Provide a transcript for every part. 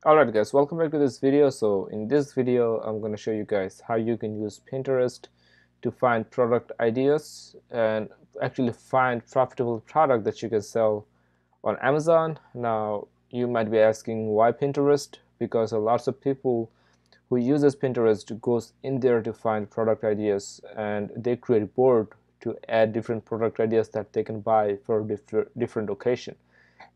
Alright guys, welcome back to this video. So in this video I'm going to show you guys how you can use Pinterest to find product ideas and actually find profitable product that you can sell on Amazon. Now you might be asking, why Pinterest? Because a lots of people who uses Pinterest goes in there to find product ideas, and they create board to add different product ideas that they can buy for different occasion.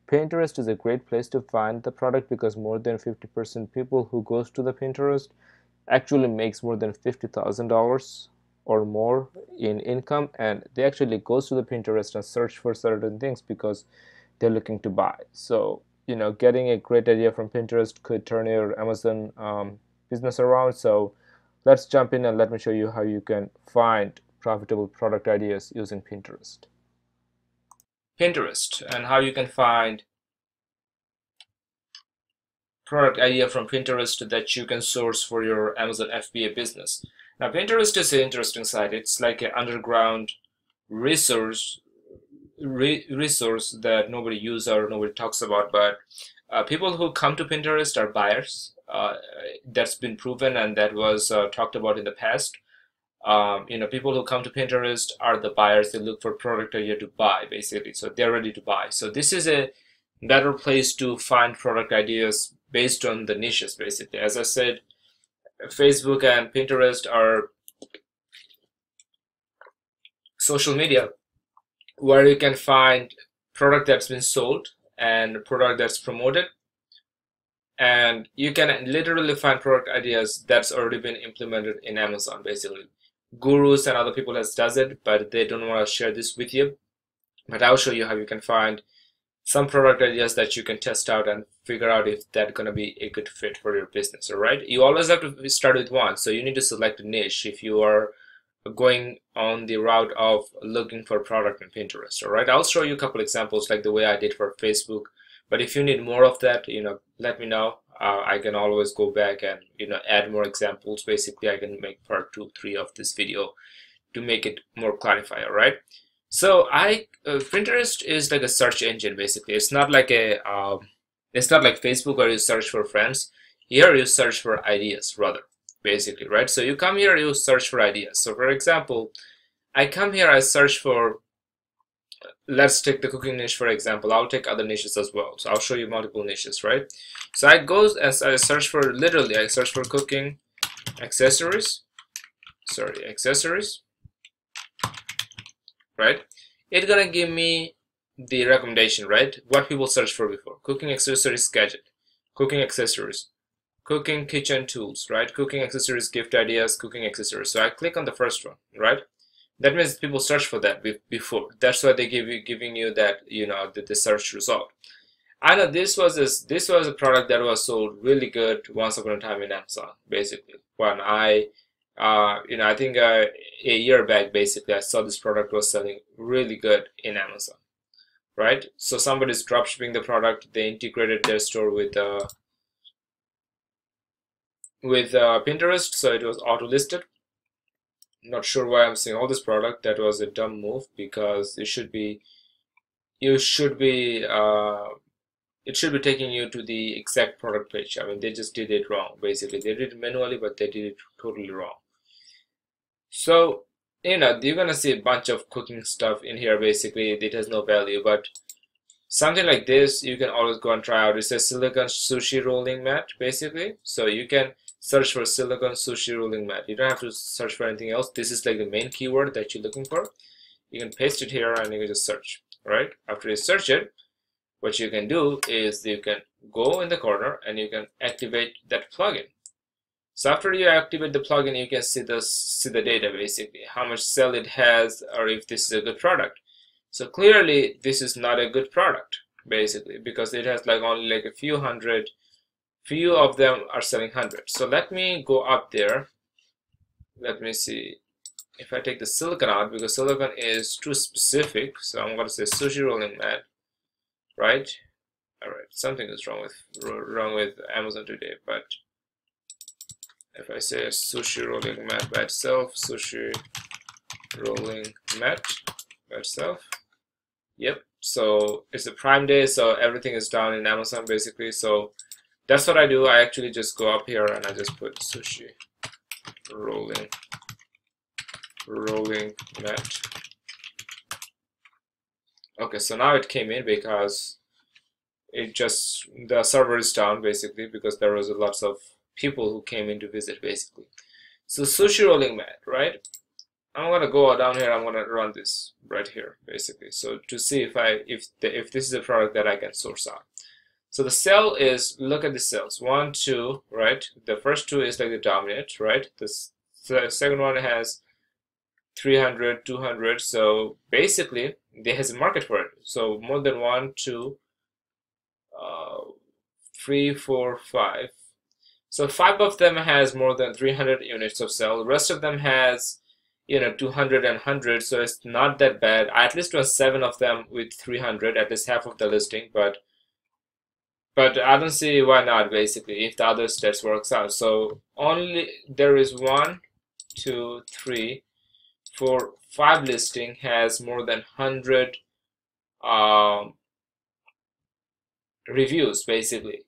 Pinterest is a great place to find the product because more than 50% people who goes to the Pinterest actually makes more than $50,000 or more in income, and they actually goes to the Pinterest and search for certain things because they're looking to buy. So getting a great idea from Pinterest could turn your Amazon business around. So let's jump in and let me show you how you can find profitable product ideas using Pinterest. Pinterest and how you can find product idea from Pinterest that you can source for your Amazon FBA business. Now Pinterest is an interesting site. It's like an underground resource that nobody uses or nobody talks about, but people who come to Pinterest are buyers. That's been proven, and that was talked about in the past. People who come to Pinterest are the buyers. They look for product idea to buy, basically, so they're ready to buy. So this is a better place to find product ideas based on the niches, basically. As I said, Facebook and Pinterest are social media where you can find product that's been sold and product that's promoted, and you can literally find product ideas that's already been implemented in Amazon. Basically, gurus and other people does it, but they don't want to share this with you. But I'll show you how you can find some product ideas that you can test out and figure out if that's going to be a good fit for your business. All right, you always have to start with one, so you need to select a niche if you are going on the route of looking for product in Pinterest. All right, I'll show you a couple examples like the way I did for Facebook, but if you need more of that, let me know. I can always go back and add more examples. Basically, I can make part 2, 3 of this video to make it more clarified. All right, so Pinterest is like a search engine. Basically, it's not like Facebook where you search for friends. Here you search for ideas rather, basically, right? So you come here, you search for ideas. So for example, I come here, I search for, let's take the cooking niche for example. I'll take other niches as well, so I'll show you multiple niches, right? So I go as I search for, literally I search for cooking accessories, right? It's gonna give me the recommendation, right? What people search for before: cooking accessories gadget, cooking accessories, cooking kitchen tools, right? Cooking accessories, gift ideas, cooking accessories. So I click on the first one, right? That means people search for that before. That's why they giving you that, the search result. I know this was a product that was sold really good once upon a time in Amazon. Basically, when I think a year back, basically, I saw this product was selling really good in Amazon, right? So somebody's dropshipping the product. They integrated their store with Pinterest, so it was auto listed. Not sure why I'm seeing all this product. That was a dumb move, because it should be taking you to the exact product page. I mean, they just did it wrong. Basically, they did it manually, but they did it totally wrong. So you're gonna see a bunch of cooking stuff in here. Basically, it has no value, but something like this you can always go and try out. It says silicone sushi rolling mat, basically. So you can search for silicone sushi rolling mat. You don't have to search for anything else. This is like the main keyword that you're looking for. You can paste it here and you can just search. Right? After you search it, what you can do is you can go in the corner and you can activate that plugin. So after you activate the plugin, you can see the data, basically, how much sale it has, or if this is a good product. So clearly this is not a good product, basically, because it has like only like a few hundred. Few of them are selling 100. So let me go up there. Let me see if I take the silicone out, because silicone is too specific. So I'm going to say sushi rolling mat, right? All right, something is wrong with Amazon today. But if I say sushi rolling mat by itself, sushi rolling mat by itself, yep. So it's a Prime Day, so everything is down in Amazon, basically. So that's what I do. I actually just go up here and I just put sushi rolling mat. Okay, so now it came in because the server is down basically because there was lots of people who came in to visit basically. So sushi rolling mat, right? I'm gonna go down here. I'm gonna run this right here basically. So to see if this is a product that I can source out. So the cell is, look at the cells, 1, 2, right? The first two is like the dominant, right? The second one has 300, 200. So basically, there has a market for it. So more than 1, 2, 3, 4, 5. So 5 of them has more than 300 units of cell. The rest of them has, 200 and 100. So it's not that bad. I at least was 7 of them with 300, at least half of the listing, but I don't see why not basically if the other stats works out. So only there is 1, 2, 3, 4, 5 listing has more than 100 reviews basically.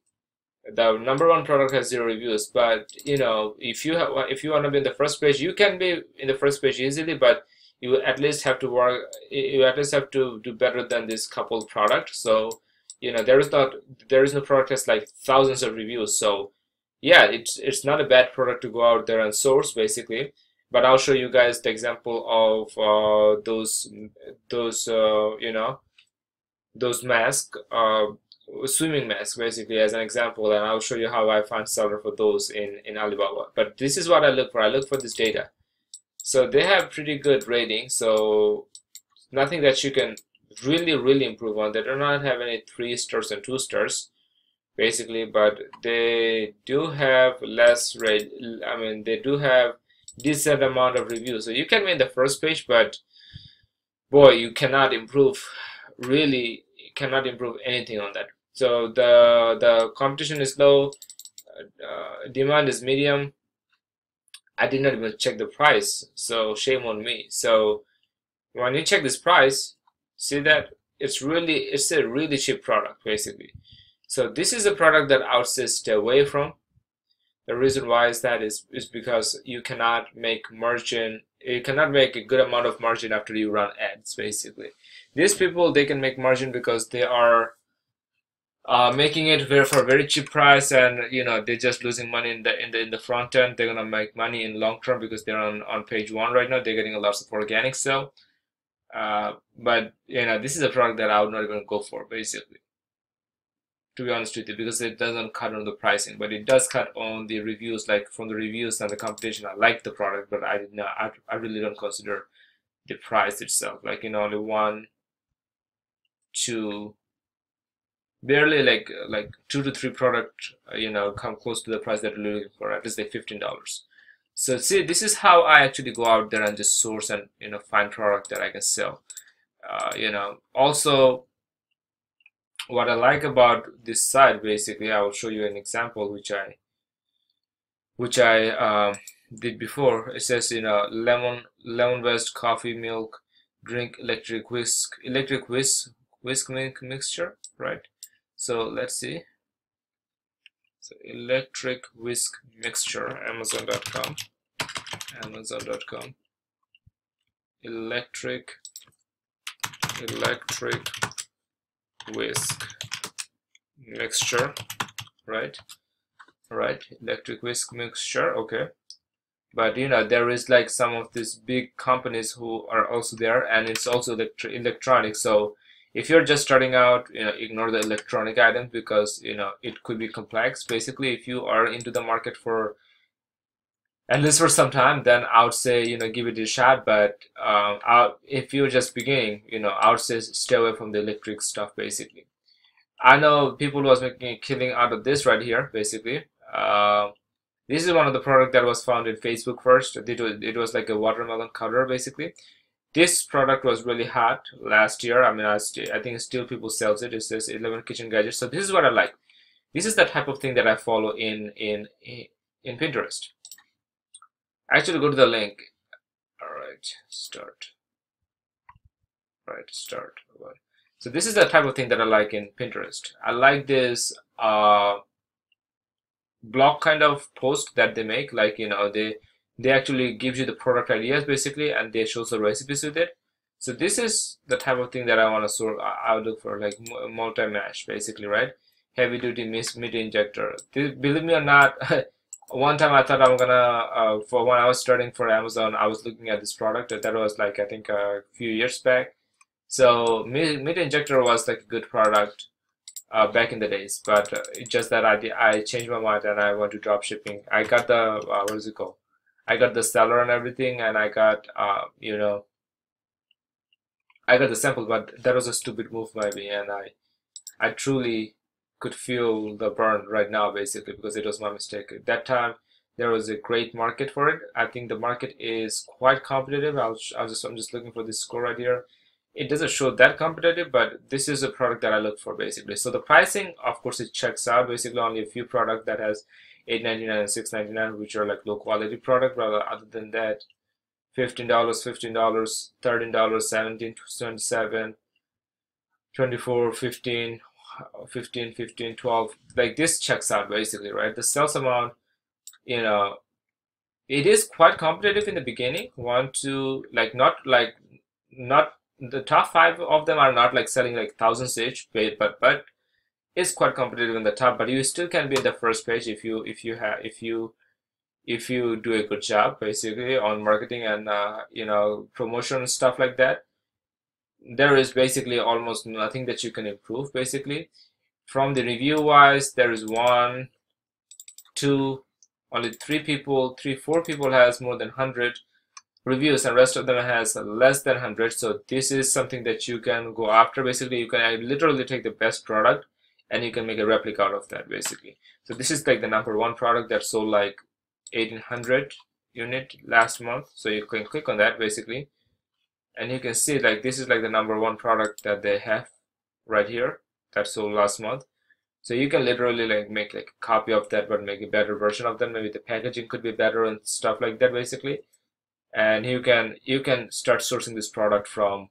The number one product has 0 reviews, but if you want to be in the first page, you can be in the first page easily, but you at least have to work. You at least have to do better than this couple product. So there is no product that's like thousands of reviews. So yeah, it's not a bad product to go out there and source basically. But I'll show you guys the example of those masks, swimming masks basically as an example, and I'll show you how I find seller for those in Alibaba. But this is what I look for. I look for this data. So they have pretty good rating. So nothing that you can really improve on. They do not have any 3 stars and 2 stars basically, but they do have less rate. I mean, they do have decent amount of reviews. So you can be in the first page, but boy, you cannot improve. Really, you cannot improve anything on that. So the competition is low, demand is medium. I did not even check the price, so shame on me. So when you check this price, see that it's a really cheap product basically. So this is a product that I would say stay away from. The reason why is that is because you cannot make margin. You cannot make a good amount of margin after you run ads basically. These people, they can make margin because they are making it for a very cheap price, and they're just losing money in the front end. They're gonna make money in long term because they're on page 1 right now. They're getting a lot of organic sale. But this is a product that I would not even go for basically, to be honest with you, because it doesn't cut on the pricing, but it does cut on the reviews. Like from the reviews and the competition, I like the product, but I really don't consider the price itself. Like only 1, 2, barely like 2 to 3 product come close to the price that you're looking for, at least like $15. So see, this is how I actually go out there and just source and find product that I can sell. Also what I like about this site basically, I will show you an example which I did before. It says lemon based coffee milk drink electric whisk milk mixture, right? So let's see. So electric whisk mixture, Amazon.com, electric whisk mixture, right? Electric whisk mixture, okay. But there is like some of these big companies who are also there, and it's also electronic. So if you're just starting out, ignore the electronic items because it could be complex. Basically, if you are into the market for at least for some time, then I would say give it a shot. But if you're just beginning, I would say stay away from the electric stuff. Basically, I know people was making a killing out of this right here. Basically, this is one of the product that was found in Facebook first. It was like a watermelon cutter basically. This product was really hot last year. I mean, I think still people sells it. It says 11 kitchen gadgets. So this is what I like. This is the type of thing that I follow in Pinterest. Actually, go to the link. All right, start. Right, start. So this is the type of thing that I like in Pinterest. I like this blog kind of post that they make, like, you know, they actually gives you the product ideas basically, and they show the recipes with it. So this is the type of thing that I want to sort. I would look for, like multi-mesh basically, right? Heavy duty meat injector. Believe me or not, one time I thought I'm gonna for when I was starting for Amazon, I was looking at this product. That was like, I think a few years back. So meat injector was like a good product back in the days, but it's just that I changed my mind and I went to drop shipping. I got the what is it called? I got the seller and everything, and I got you know, I got the sample, but that was a stupid move by me, and I truly could feel the burn right now basically, because it was my mistake. At that time there was a great market for it. I think the market is quite competitive. I'm just looking for this score right here. It doesn't show that competitive, but this is a product that I look for basically. So the pricing, of course, it checks out. Basically only a few products that has $8.99 and $6.99, which are like low quality product, but other than that, $15, $15, $13, 17, 27, 24, 15, 15, 15, 12. Like this checks out basically, right? The sales amount, you know, it is quite competitive in the beginning. One, two, not the top five of them are not like selling like thousands each, but it's quite competitive in the top. But you still can be at the first page if you do a good job basically on marketing and you know, promotion and stuff like that. There is basically almost nothing that you can improve basically. From the review wise, there is one, two, only four people has more than 100 reviews, and rest of them has less than 100. So this is something that you can go after basically. You can literally take the best product and you can make a replica out of that basically. So this is like the number one product that sold like 1800 unit last month. So you can click on that basically, and you can see like this is like the number one product that they have right here that sold last month. So you can literally like make like a copy of that, but make a better version of them. Maybe the packaging could be better and stuff like that basically. And you can start sourcing this product from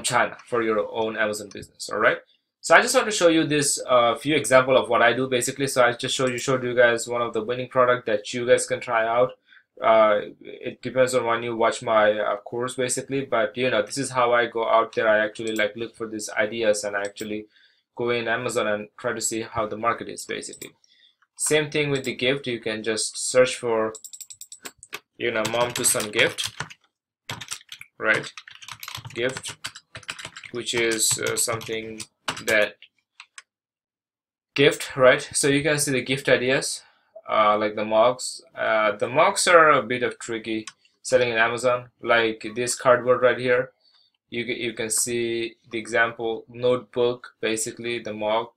China for your own Amazon business. All right. So I just want to show you this few example of what I do basically. So I just showed you guys one of the winning product that you guys can try out. It depends on when you watch my course basically, but you know, this is how I go out there. I actually like look for these ideas and I actually go in Amazon and try to see how the market is basically. Same thing with the gift. You can just search for, you know, mom to son gift, right? Gift, which is something that gift, right? So you can see the gift ideas, like the mugs. The mugs are a bit of tricky selling in Amazon, like this cardboard right here. You can see the example notebook, basically the mug.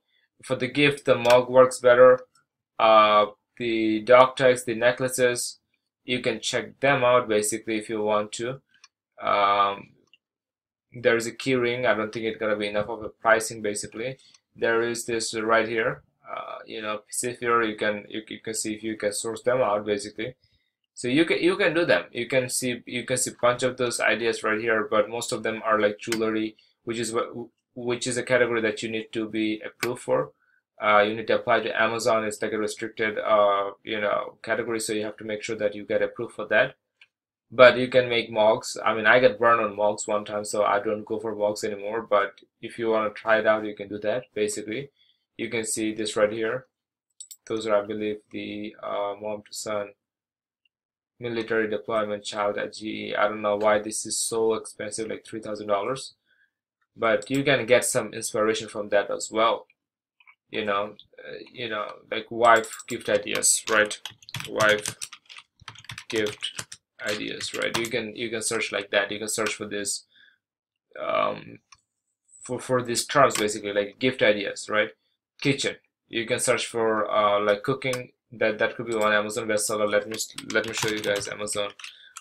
For the gift, the mug works better. The dog tags, the necklaces, you can check them out basically if you want to. There's a key ring. I don't think it's gonna be enough of a pricing basically. There is this right here. You know, see here you can see if you can source them out basically. So you can do them. You can see a bunch of those ideas right here, but most of them are like jewelry, which is a category that you need to be approved for. You need to apply to Amazon. It's like a restricted you know, category, so you have to make sure that you get approved for that. But you can make mugs. I mean, I got burned on mugs one time, so I don't go for mugs anymore. But if you want to try it out, you can do that basically. You can see this right here. Those are, I believe, the mom to son military deployment child at GE. I don't know why this is so expensive, like $3,000, but you can get some inspiration from that as well. You know, like wife gift ideas, right? Wife gift ideas, right? You can search like that. You can search for this for these terms basically, like gift ideas, right? Kitchen. You can search for like cooking. That could be one Amazon bestseller. Let me show you guys Amazon.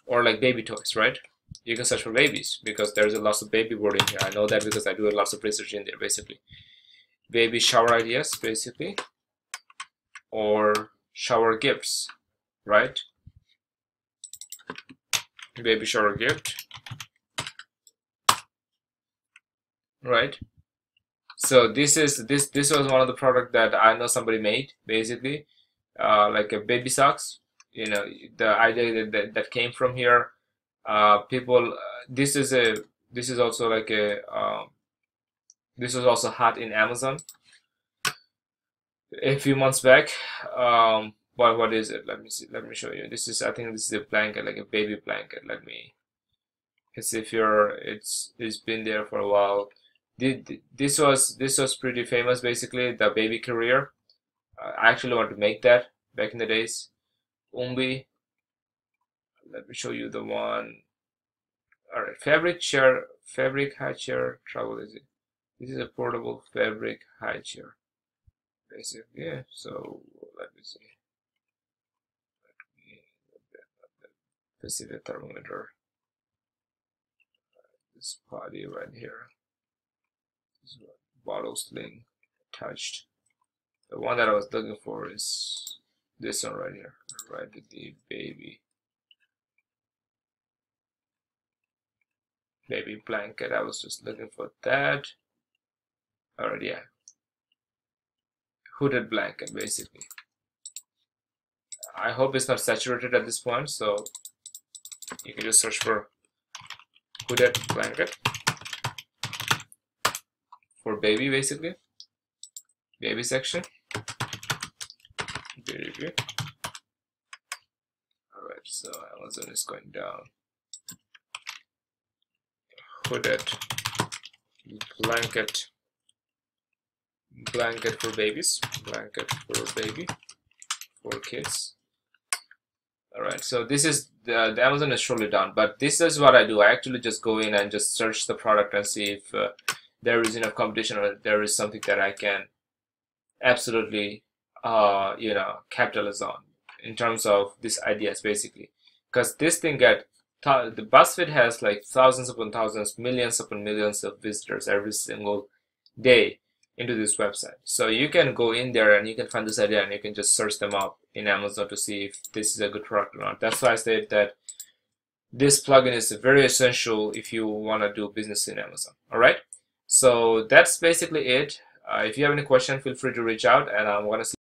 Or like baby toys, right? You can search for babies because there's a lots of baby word in here. I know that because I do a lots of research in there basically. Baby shower ideas basically, or shower gifts, right? Baby shower gift, right? So this was one of the product that I know somebody made, basically, like a baby socks. You know, the idea that came from here. People, this is also like this was also hot in Amazon a few months back. What is it? Let me see. Let me show you. This is, I think this is a blanket, like a baby blanket. Let's see if it's been there for a while. This was pretty famous, basically, the baby carrier. I actually want to make that back in the days. Umbi. Let me show you the one. All right, fabric high chair travel. Is it? This is a portable fabric high chair, basically. Yeah. So let me see. Pacific thermometer. This body right here. This is bottle sling attached. The one that I was looking for is this one right here, right at the baby blanket. I was just looking for that. Alright, yeah, hooded blanket, basically. I hope it's not saturated at this point, so you can just search for hooded blanket for baby, basically, baby section. Baby. Alright, so Amazon is going down. Hooded blanket for babies, blanket for baby, for kids. Alright, so this is the Amazon is surely down, but this is what I do. I actually just go in and just search the product and see if there is enough competition, or there is something that I can absolutely you know, capitalize on in terms of these ideas, basically. Because this thing the BuzzFeed has like thousands upon thousands, millions upon millions of visitors every single day into this website. So you can go in there and you can find this idea and you can just search them up in Amazon to see if this is a good product or not. That's why I said that this plugin is very essential if you want to do business in Amazon. All right, so that's basically it. If you have any question, feel free to reach out, and I'm going to see